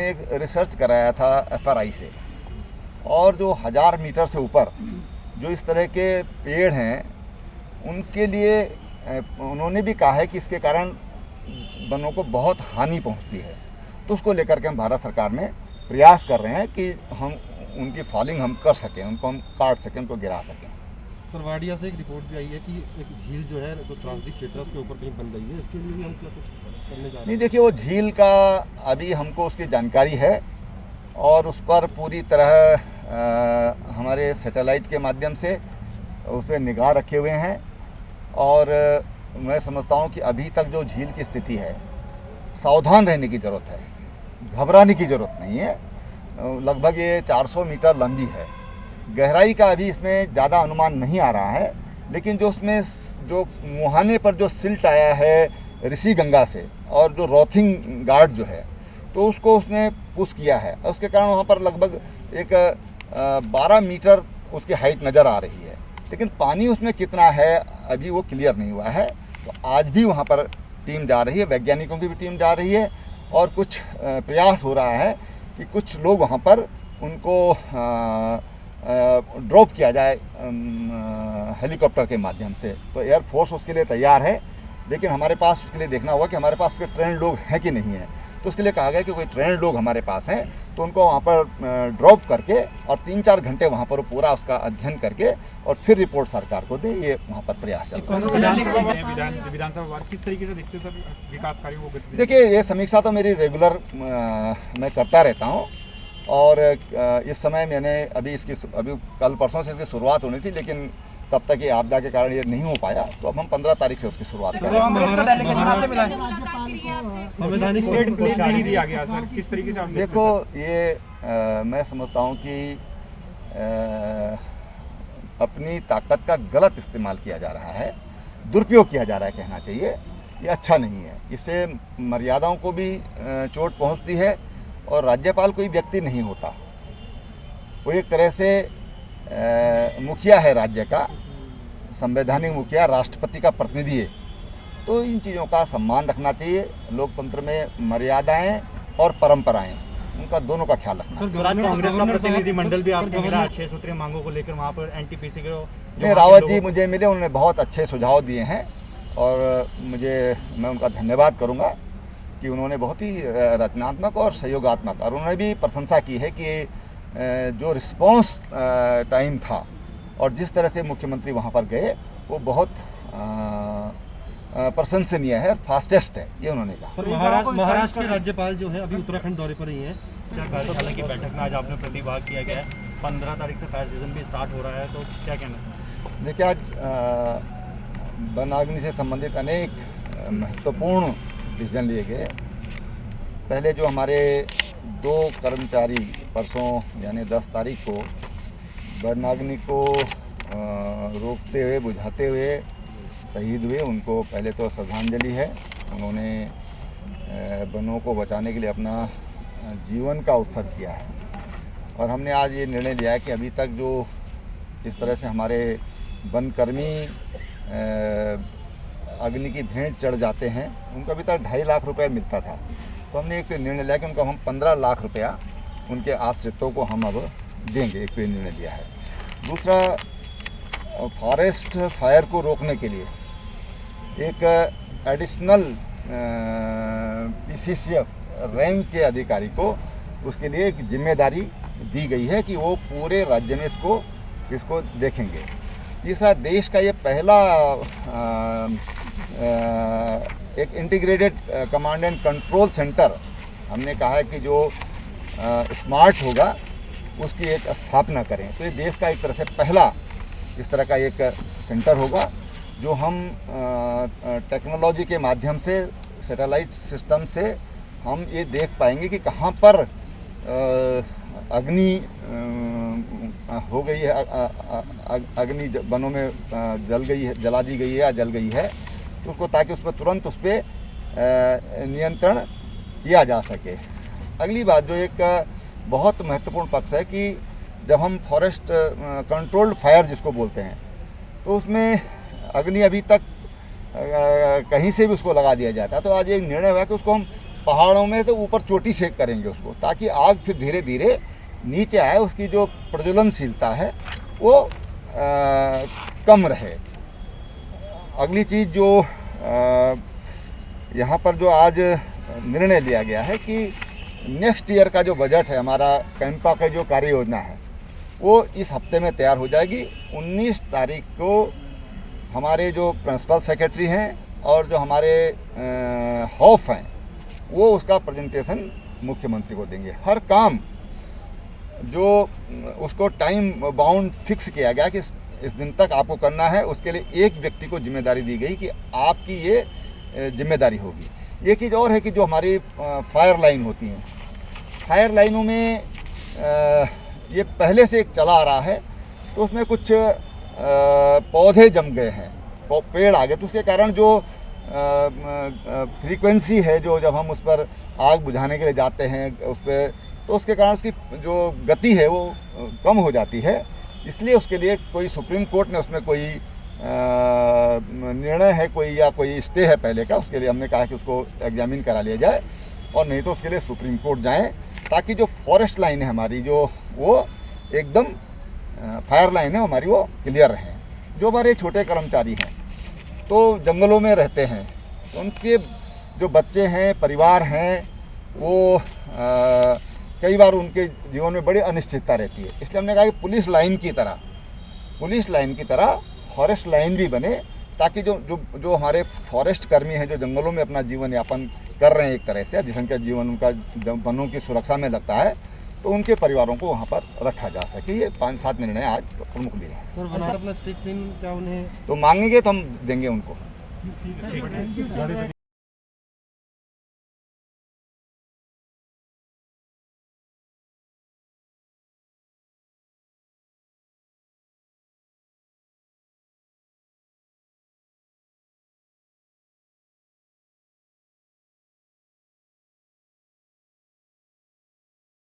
हमने एक रिसर्च कराया था FRI से, और जो 1000 मीटर से ऊपर जो इस तरह के पेड़ हैं उनके लिए उन्होंने भी कहा है कि इसके कारण वनों को बहुत हानि पहुंचती है। तो उसको लेकर के हम भारत सरकार में प्रयास कर रहे हैं कि हम उनकी फॉलिंग हम कर सकें, उनको हम काट सकें, उनको गिरा सकें। सर वाडिया से एक रिपोर्ट भी आई है कि एक झील जो है जो त्रासदी क्षेत्र है उसके ऊपर कहीं बन रही है, इसके लिए भी हम क्या कुछ करने जा रहे हैं? नहीं, देखिए वो झील का अभी हमको उसकी जानकारी है और उस पर पूरी तरह हमारे सैटेलाइट के माध्यम से उस पर निगाह रखे हुए हैं, और मैं समझता हूँ कि अभी तक जो झील की स्थिति है, सावधान रहने की ज़रूरत है, घबराने की ज़रूरत नहीं है। लगभग ये 400 मीटर लंबी है। गहराई का अभी इसमें ज़्यादा अनुमान नहीं आ रहा है, लेकिन जो उसमें जो मुहाने पर जो सिल्ट आया है ऋषि गंगा से और जो रॉथिंग गार्ड जो है, तो उसको उसने पुश किया है। उसके कारण वहाँ पर लगभग एक 12 मीटर उसकी हाइट नज़र आ रही है, लेकिन पानी उसमें कितना है अभी वो क्लियर नहीं हुआ है। तो आज भी वहाँ पर टीम जा रही है, वैज्ञानिकों की भी टीम जा रही है, और कुछ प्रयास हो रहा है कि कुछ लोग वहाँ पर उनको ड्रॉप किया जाए हेलीकॉप्टर के माध्यम से। तो एयरफोर्स उसके लिए तैयार है, लेकिन हमारे पास उसके लिए देखना होगा कि हमारे पास उसके ट्रेंड लोग हैं कि नहीं हैं। तो उसके लिए कहा गया कि कोई ट्रेंड लोग हमारे पास हैं, तो उनको वहाँ पर ड्रॉप करके और 3-4 घंटे वहाँ पर पूरा उसका अध्ययन करके और फिर रिपोर्ट सरकार को दे। ये वहाँ पर प्रयास चल रहा है। विधानसभा किस तरीके से देखते हैं सर विकास कार्यों को? देखिए, ये समीक्षा तो मेरी रेगुलर मैं करता रहता हूँ, और इस समय मैंने अभी कल परसों से इसकी शुरुआत होनी थी, लेकिन तब तक ये आपदा के कारण ये नहीं हो पाया। तो अब हम 15 तारीख से उसकी शुरुआत करेंगे। किस तरीके से देखो, ये मैं समझता हूँ कि अपनी ताकत का गलत इस्तेमाल किया जा रहा है, दुरुपयोग किया जा रहा है कहना चाहिए। ये अच्छा नहीं है, इससे मर्यादाओं को भी चोट पहुँचती है, और राज्यपाल कोई व्यक्ति नहीं होता, वो एक तरह से मुखिया है राज्य का, संवैधानिक मुखिया, राष्ट्रपति का प्रतिनिधि है। तो इन चीज़ों का सम्मान रखना चाहिए। लोकतंत्र में मर्यादाएं और परंपराएं, उनका दोनों का ख्याल रखना। कांग्रेस का प्रतिनिधिमंडल भी आपसे मिला 6 सूत्रीय मांगों को लेकर, वहाँ पर एनटीपीसी के रावत जी मुझे मिले, उन्होंने बहुत अच्छे सुझाव दिए हैं, और मैं उनका धन्यवाद करूँगा कि उन्होंने बहुत ही रचनात्मक और सहयोगात्मक, और उन्होंने भी प्रशंसा की है कि जो रिस्पांस टाइम था और जिस तरह से मुख्यमंत्री वहाँ पर गए वो बहुत प्रशंसनीय है, फास्टेस्ट है, ये उन्होंने कहा। सर महाराष्ट्र के राज्यपाल जो है अभी उत्तराखंड दौरे पर ही हैं। कार्यशाला की बैठक में आज आपने प्रतिभाग किया गया है, 15 तारीख से फायर सीजन भी स्टार्ट हो रहा है, तो क्या कहना? देखिए, आज वनाग्नि से संबंधित अनेक महत्वपूर्ण डिसीजन लिए गए। पहले जो हमारे 2 कर्मचारी परसों यानी 10 तारीख को वनाग्नि को रोकते हुए, बुझाते हुए शहीद हुए, उनको पहले तो श्रद्धांजलि है। उन्होंने वनों को बचाने के लिए अपना जीवन का उत्सर्ग किया है, और हमने आज ये निर्णय लिया है कि अभी तक जो इस तरह से हमारे वनकर्मी अग्नि की भेंट चढ़ जाते हैं, उनको अभी तक 2.5 लाख रुपए मिलता था। तो हमने एक निर्णय लिया कि उनको हम 15 लाख रुपया उनके आश्रितों को हम अब देंगे, एक निर्णय लिया है। दूसरा, फॉरेस्ट फायर को रोकने के लिए एक एडिशनल PCCF रैंक के अधिकारी को उसके लिए एक जिम्मेदारी दी गई है कि वो पूरे राज्य में इसको देखेंगे। तीसरा, देश का ये पहला एक integrated command and control centre हमने कहा है कि जो स्मार्ट होगा उसकी एक स्थापना करें। तो ये देश का एक तरह से पहला इस तरह का एक सेंटर होगा, जो हम टेक्नोलॉजी के माध्यम से, सैटेलाइट सिस्टम से हम ये देख पाएंगे कि कहाँ पर अग्नि हो गई है, अग्नि वनों में जला दी गई है या जल गई है, तो उसको, ताकि उस पर तुरंत उस पर नियंत्रण किया जा सके। अगली बात जो एक बहुत महत्वपूर्ण पक्ष है कि जब हम फॉरेस्ट कंट्रोल्ड फायर जिसको बोलते हैं, तो उसमें अग्नि अभी तक कहीं से भी उसको लगा दिया जाता है। तो आज एक निर्णय हुआ कि उसको हम पहाड़ों में तो ऊपर चोटी से करेंगे उसको, ताकि आग फिर धीरे धीरे नीचे आए, उसकी जो प्रज्वलनशीलता है वो कम रहे। अगली चीज़ जो यहाँ पर जो आज निर्णय लिया गया है कि नेक्स्ट ईयर का जो बजट है, हमारा कैंपा का जो कार्य योजना है वो इस हफ्ते में तैयार हो जाएगी। 19 तारीख को हमारे जो प्रिंसिपल सेक्रेटरी हैं और जो हमारे हॉफ हैं वो उसका प्रेजेंटेशन मुख्यमंत्री को देंगे। हर काम जो उसको टाइम बाउंड फिक्स किया गया कि इस दिन तक आपको करना है, उसके लिए एक व्यक्ति को जिम्मेदारी दी गई कि आपकी ये जिम्मेदारी होगी। एक चीज़ और है कि जो हमारी फायर लाइन होती हैं, फायर लाइनों में ये पहले से एक चला आ रहा है, तो उसमें कुछ पौधे जम गए हैं, पेड़ आ गए, तो उसके कारण जो फ्रीक्वेंसी है जो जब हम उस पर आग बुझाने के लिए जाते हैं उस पर, तो उसके कारण उसकी जो गति है वो कम हो जाती है। इसलिए उसके लिए कोई सुप्रीम कोर्ट ने उसमें कोई निर्णय है कोई या कोई स्टे है पहले का, उसके लिए हमने कहा कि उसको एग्जामिन करा लिया जाए, और नहीं तो उसके लिए सुप्रीम कोर्ट जाएं, ताकि जो फॉरेस्ट लाइन है हमारी जो वो एकदम फायर लाइन है हमारी वो क्लियर रहे। जो हमारे छोटे कर्मचारी हैं तो जंगलों में रहते हैं, तो उनके जो बच्चे हैं, परिवार हैं, वो कई बार उनके जीवन में बड़ी अनिश्चितता रहती है। इसलिए हमने कहा कि पुलिस लाइन की तरह फॉरेस्ट लाइन भी बने, ताकि जो हमारे फॉरेस्ट कर्मी हैं जो जंगलों में अपना जीवन यापन कर रहे हैं एक तरह से, जिसका जीवन उनका वनों की सुरक्षा में लगता है, तो उनके परिवारों को वहाँ पर रखा जा सके। ये 5-7 निर्णय आज प्रमुख लिए हैं। सर अपना स्टेटमेंट क्या उन्हें तो मांगेंगे तो हम देंगे उनको।